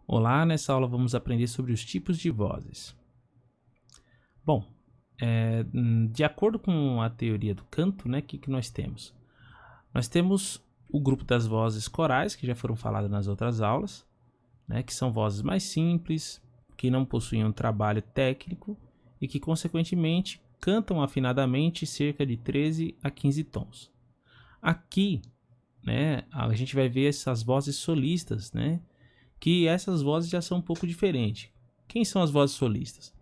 Olá, nessa aula vamos aprender sobre os tipos de vozes. Bom, de acordo com a teoria do canto, né, que nós temos? Nós temos o grupo das vozes corais, que já foram faladas nas outras aulas, né, que são vozes mais simples, que não possuem um trabalho técnico e que, consequentemente, cantam afinadamente cerca de 13 a 15 tons. Aqui, né, a gente vai ver essas vozes solistas, né, que essas vozes já são um pouco diferentes. Quem são as vozes solistas?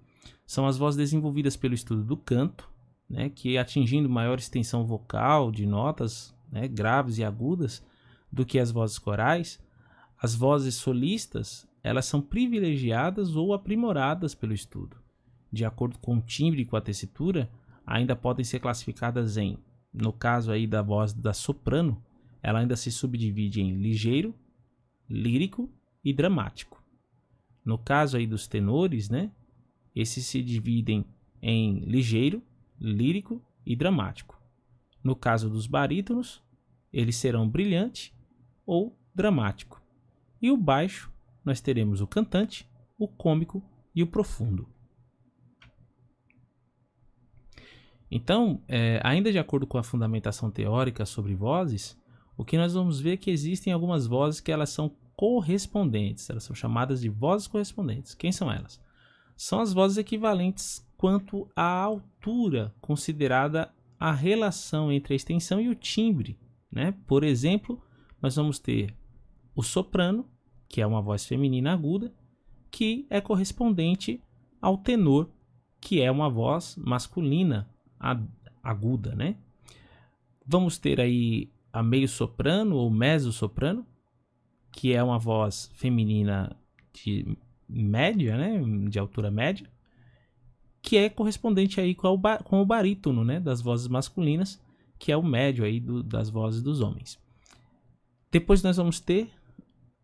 São as vozes desenvolvidas pelo estudo do canto, né, que atingindo maior extensão vocal de notas, né, graves e agudas do que as vozes corais. As vozes solistas, elas são privilegiadas ou aprimoradas pelo estudo. De acordo com o timbre e com a tessitura, ainda podem ser classificadas em, no caso aí da voz da soprano, ela ainda se subdivide em ligeiro, lírico e dramático. No caso aí dos tenores, né, esses se dividem em ligeiro, lírico e dramático. No caso dos barítonos, eles serão brilhante ou dramático. E o baixo, nós teremos o cantante, o cômico e o profundo. Então, ainda de acordo com a fundamentação teórica sobre vozes, o que nós vamos ver é que existem algumas vozes que elas são correspondentes, elas são chamadas de vozes correspondentes. Quem são elas? São as vozes equivalentes quanto à altura considerada a relação entre a extensão e o timbre, né? Por exemplo, nós vamos ter o soprano, que é uma voz feminina aguda, que é correspondente ao tenor, que é uma voz masculina aguda, né? Vamos ter aí a meio soprano ou mezzo soprano, que é uma voz feminina de média, né, de altura média, que é correspondente aí com o barítono, né, das vozes masculinas, que é o médio aí das vozes dos homens. Depois nós vamos ter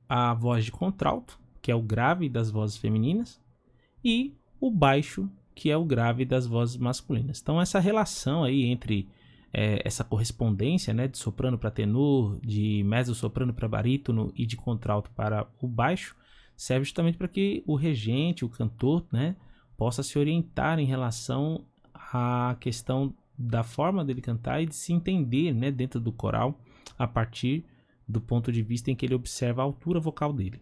a voz de contralto, que é o grave das vozes femininas, e o baixo, que é o grave das vozes masculinas. Então essa relação aí entre essa correspondência, né, de soprano para tenor, de mezzo-soprano para barítono e de contralto para o baixo, serve justamente para que o regente, o cantor, né, possa se orientar em relação à questão da forma dele cantar e de se entender, né, dentro do coral a partir do ponto de vista em que ele observa a altura vocal dele.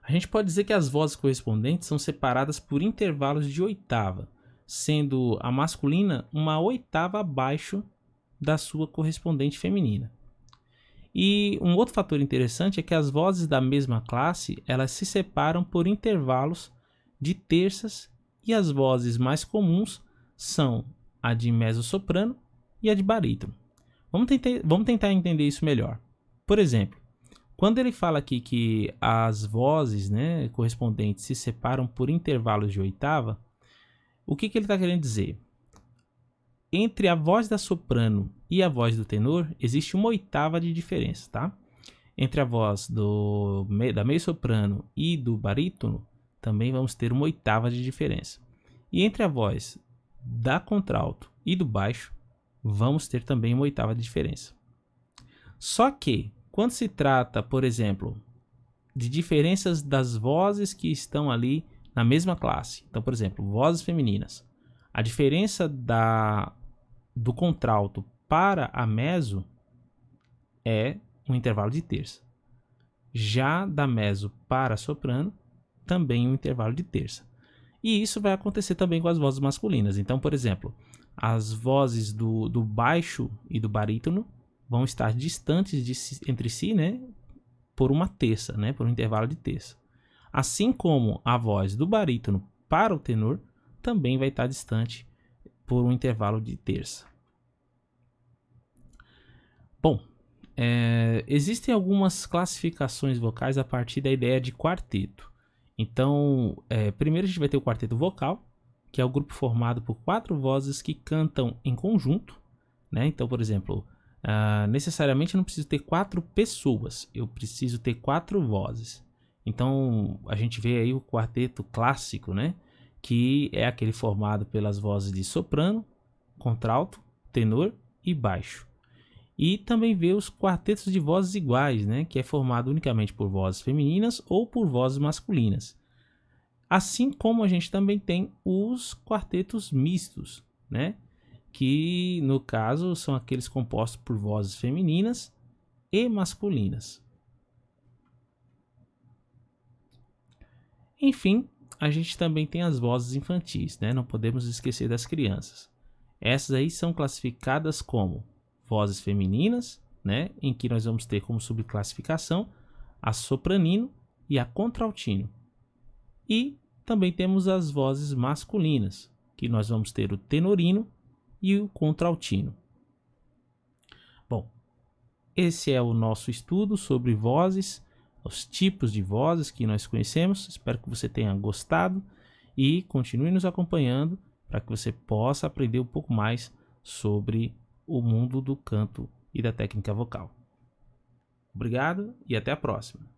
A gente pode dizer que as vozes correspondentes são separadas por intervalos de oitava, sendo a masculina uma oitava abaixo da sua correspondente feminina. E um outro fator interessante é que as vozes da mesma classe, elas se separam por intervalos de terças, e as vozes mais comuns são a de mezzo-soprano e a de barítono. Vamos tentar entender isso melhor. Por exemplo, quando ele fala aqui que as vozes, né, correspondentes se separam por intervalos de oitava, o que ele está querendo dizer? Entre a voz da soprano e a voz do tenor, existe uma oitava de diferença, tá? Entre a voz da meio-soprano e do barítono, também vamos ter uma oitava de diferença. E entre a voz da contralto e do baixo, vamos ter também uma oitava de diferença. Só que, quando se trata, por exemplo, de diferenças das vozes que estão ali na mesma classe, então, por exemplo, vozes femininas, a diferença do contralto para a mezzo é um intervalo de terça. Já da mezzo para a soprano, também um intervalo de terça. E isso vai acontecer também com as vozes masculinas. Então, por exemplo, as vozes do baixo e do barítono vão estar distantes entre si, né, por uma terça, né, por um intervalo de terça. Assim como a voz do barítono para o tenor também vai estar distante por um intervalo de terça. Bom, existem algumas classificações vocais a partir da ideia de quarteto. Então, primeiro a gente vai ter o quarteto vocal, que é o grupo formado por 4 vozes que cantam em conjunto, né? Então, por exemplo, necessariamente eu não preciso ter 4 pessoas, eu preciso ter 4 vozes. Então, a gente vê aí o quarteto clássico, né? Que é aquele formado pelas vozes de soprano, contralto, tenor e baixo. E também ver os quartetos de vozes iguais, né, que é formado unicamente por vozes femininas ou por vozes masculinas. Assim como a gente também tem os quartetos mistos, né, que no caso são aqueles compostos por vozes femininas e masculinas. Enfim, a gente também tem as vozes infantis, né? Não podemos esquecer das crianças. Essas aí são classificadas como vozes femininas, né? Em que nós vamos ter como subclassificação a sopranino e a contraltino. E também temos as vozes masculinas, que nós vamos ter o tenorino e o contraltino. Bom, esse é o nosso estudo sobre vozes, os tipos de vozes que nós conhecemos. Espero que você tenha gostado e continue nos acompanhando para que você possa aprender um pouco mais sobre o mundo do canto e da técnica vocal. Obrigado e até a próxima.